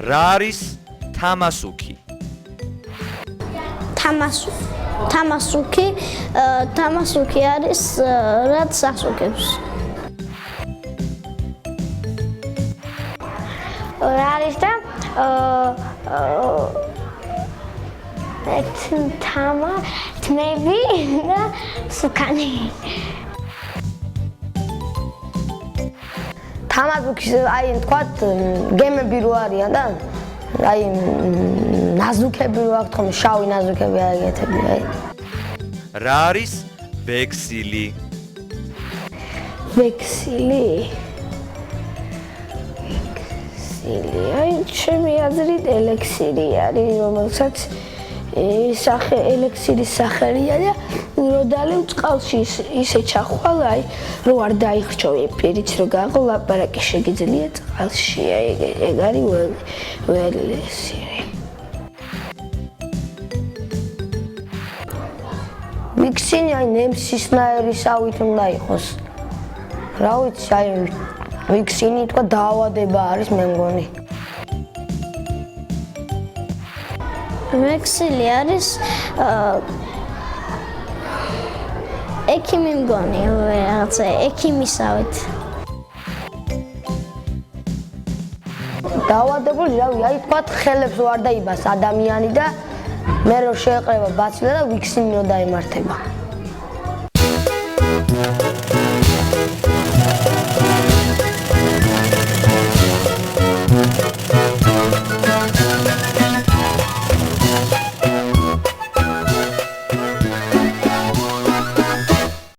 რა არის თამასუქი? თამასუქი არის რაც ასუქებს. რა არის და თამა, თმები და სუკანი. თამასუქის აი თქვათ გემები რო არიან და აი ნაზუქები რო აქვს ხოლმე შავი ნაზუქები აიგეთები აი. რა არის ვექსილი? ვექსილი აი ჩემი აზრით ელექსირი არის რომელსაც ელექსირის სახელია და რო დალევ წყალში ისე ჩახვალ აი რო არ დაიხრჩოვე პირიც რო გაყო ლაპარაკი შეგიძლია წყალში აი ეგ არის ველესირი. ვიქსინი აი ნემსისნაირისავით უნდა იყოს. რა ვიცი აი ვიქსინი თქვა დაავადება არის მე მგონი. ვექსილი არის ექიმი მგონი რაღაცა ექიმისავით. დაავადებული რავი აი თქვა ხელებს ვარ დაიბას ადამიანი და მე რო შეეყრება ბაცილა და ვიქსინი რო დაემართება.